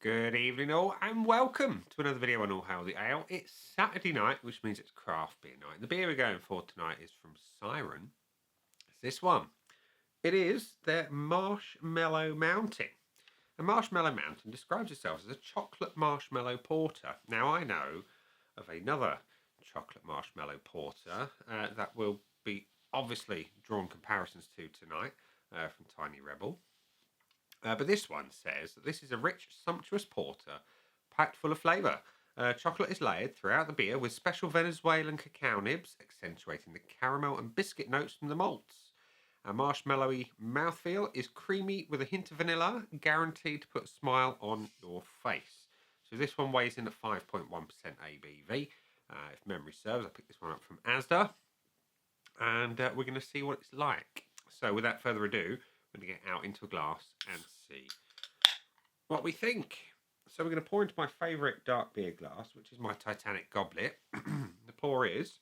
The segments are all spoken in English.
Good evening all and welcome to another video on All Hail the Ale. It's Saturday night, which means it's craft beer night. The beer we're going for tonight is from Siren. It's this one. It is their Marshmallow Mountain. A Marshmallow Mountain describes itself as a chocolate marshmallow porter. Now I know of another chocolate marshmallow porter that we'll be obviously drawing comparisons to tonight from Tiny Rebel. But this one says that this is a rich, sumptuous porter packed full of flavour. Chocolate is layered throughout the beer with special Venezuelan cacao nibs, accentuating the caramel and biscuit notes from the malts. A marshmallowy mouthfeel is creamy with a hint of vanilla, guaranteed to put a smile on your face. So this one weighs in at 5.1% ABV. If memory serves, I picked this one up from Asda. And we're going to see what it's like. So without further ado, I'm going to get out into a glass and see what we think. So we're going to pour into my favourite dark beer glass, which is my Titanic goblet. The pour is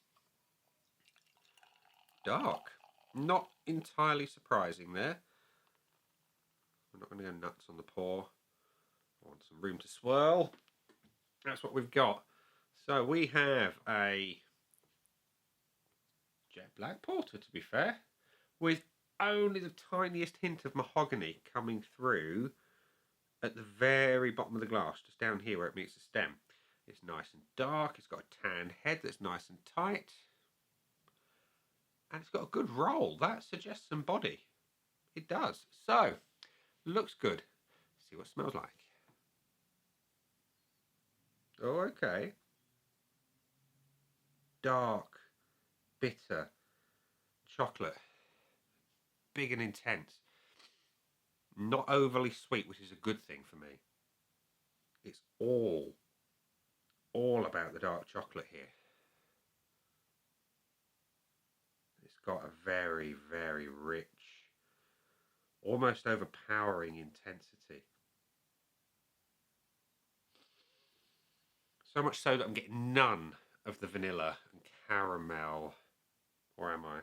dark. Not entirely surprising there. We're not going to go nuts on the pour. I want some room to swirl. That's what we've got. So we have a jet black porter, to be fair, with only the tiniest hint of mahogany coming through at the very bottom of the glass, just down here where it meets the stem. It's nice and dark, it's got a tan head that's nice and tight, and it's got a good roll. That suggests some body. It does. So, looks good. Let's see what it smells like. Oh, okay. Dark, bitter, chocolate. Big and intense. Not overly sweet, which is a good thing for me. It's all about the dark chocolate here. It's got a very, very rich, almost overpowering intensity. So much so that I'm getting none of the vanilla and caramel. Or am I?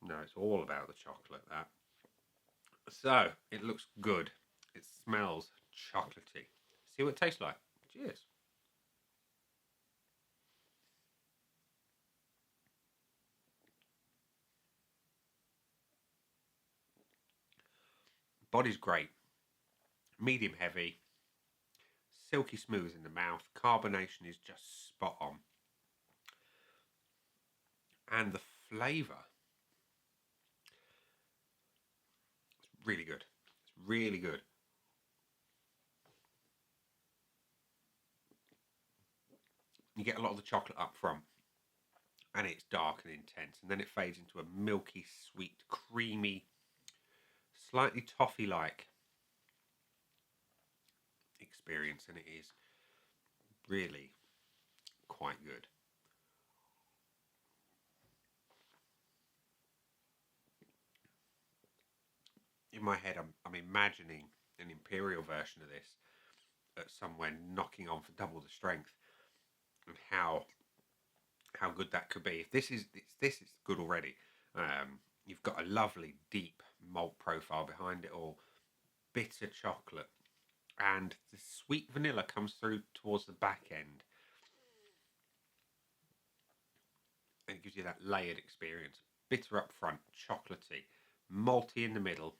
No, it's all about the chocolate, that. So, it looks good. It smells chocolatey. See what it tastes like. Cheers. Body's great. Medium heavy. Silky smooth in the mouth. Carbonation is just spot on. And the flavour. Really good. It's really good. You get a lot of the chocolate up front, and it's dark and intense, and then it fades into a milky, sweet, creamy, slightly toffee-like experience, and it is really quite good. In my head, I'm imagining an imperial version of this at somewhere knocking on for double the strength, and how good that could be. If this is good already. You've got a lovely deep malt profile behind it all, bitter chocolate, and the sweet vanilla comes through towards the back end, and it gives you that layered experience. Bitter up front, chocolatey, malty in the middle,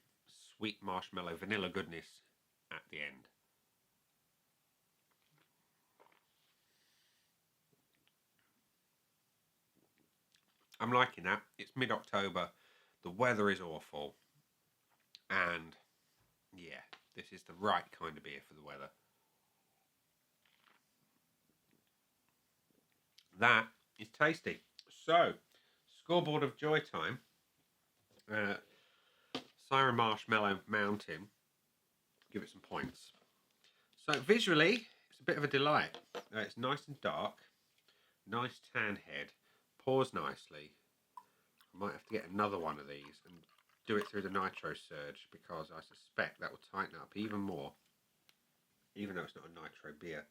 sweet marshmallow vanilla goodness at the end. I'm liking that. It's mid-October. The weather is awful. And yeah, this is the right kind of beer for the weather. That is tasty. So, scoreboard of joy time. Siren Marshmallow Mountain. Give it some points. So visually, it's a bit of a delight. It's nice and dark. Nice tan head. Pours nicely. I might have to get another one of these and do it through the nitro surge, because I suspect that will tighten up even more, even though it's not a nitro beer.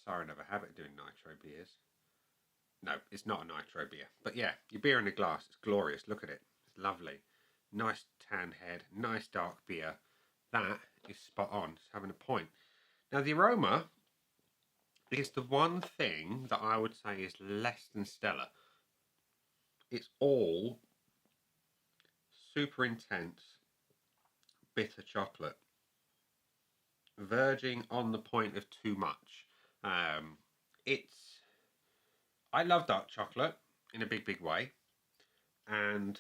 Sorry, I never have it doing nitro beers. No, it's not a nitro beer. But yeah, your beer in a glass, it's glorious. Look at it. It's lovely. Nice tan head, nice dark beer. that is spot on. It's having a point. Now, the aroma is the one thing that I would say is less than stellar. It's all super intense, bitter chocolate, verging on the point of too much. It's I love dark chocolate in a big way, and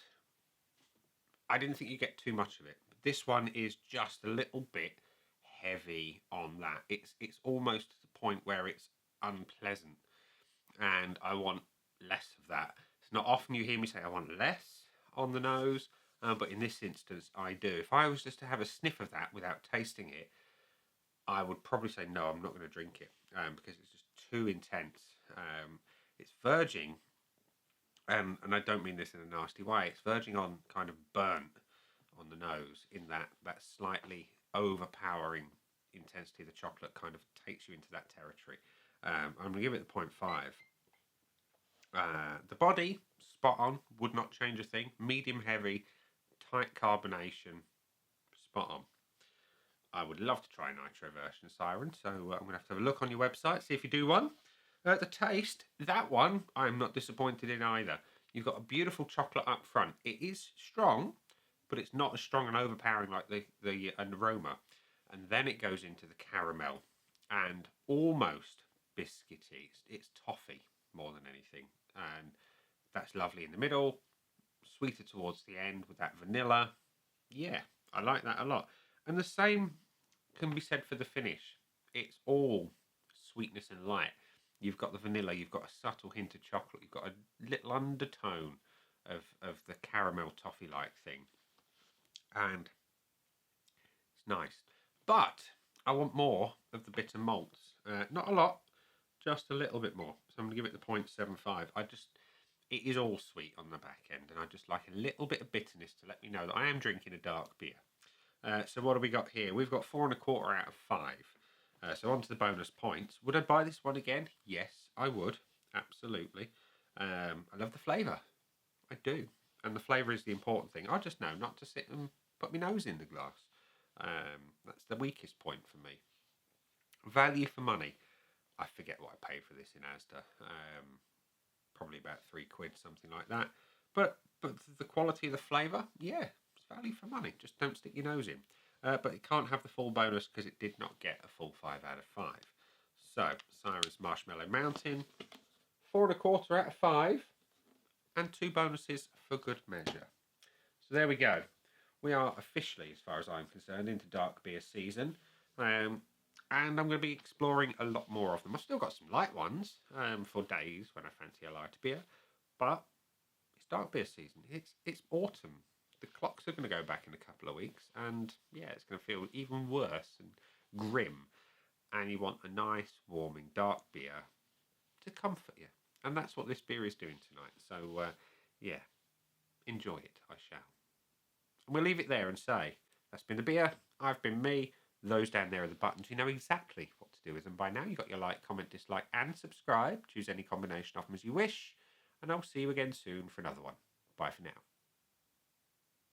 I didn't think you get too much of it. But this one is just a little bit heavy on that. It's almost to the point where it's unpleasant, and I want less of that. It's not often you hear me say I want less on the nose, but in this instance I do. If I was just to have a sniff of that without tasting it, I would probably say no, I'm not going to drink it, because it's just too intense. It's verging, and I don't mean this in a nasty way, it's verging on kind of burnt on the nose, in that slightly overpowering intensity of the chocolate kind of takes you into that territory. I'm going to give it the 0.5. The body, spot on, would not change a thing. Medium heavy, tight carbonation, spot on. I would love to try a nitro version of Siren, so I'm going to have a look on your website, see if you do one. The taste, that one, I'm not disappointed in either. You've got a beautiful chocolate up front. It is strong, but it's not as strong and overpowering like the aroma. And then it goes into the caramel and almost biscuity. It's toffee more than anything. And that's lovely in the middle, sweeter towards the end with that vanilla. Yeah, I like that a lot. And the same can be said for the finish. It's all sweetness and light. You've got the vanilla, you've got a subtle hint of chocolate, you've got a little undertone of the caramel toffee-like thing. And it's nice. But I want more of the bitter malts. Not a lot, just a little bit more. So I'm going to give it the 0.75. It is all sweet on the back end, and I just like a little bit of bitterness to let me know that I am drinking a dark beer. So what have we got here? We've got 4.25 out of 5. So on to the bonus points. Would I buy this one again? Yes, I would. Absolutely. I love the flavour. I do. And the flavour is the important thing. I just know not to sit and put my nose in the glass. That's the weakest point for me. Value for money. I forget what I paid for this in Asda. Probably about £3, something like that. But the quality of the flavour, yeah, it's value for money. Just don't stick your nose in. But it can't have the full bonus because it did not get a full 5 out of 5. So, Siren's Marshmallow Mountain, 4.25 out of 5, and 2 bonuses for good measure. So there we go. We are officially, as far as I'm concerned, into dark beer season. And I'm going to be exploring a lot more of them. I've still got some light ones for days when I fancy a lighter beer. But it's dark beer season. It's autumn. The clocks are going to go back in a couple of weeks, and yeah, it's going to feel even worse and grim. And you want a nice, warming, dark beer to comfort you. And that's what this beer is doing tonight. So, yeah, enjoy it, I shall. And we'll leave it there and say, that's been the beer, I've been me. Those down there are the buttons. You know exactly what to do with them by now. You've got your like, comment, dislike, and subscribe. Choose any combination of them as you wish. And I'll see you again soon for another one. Bye for now.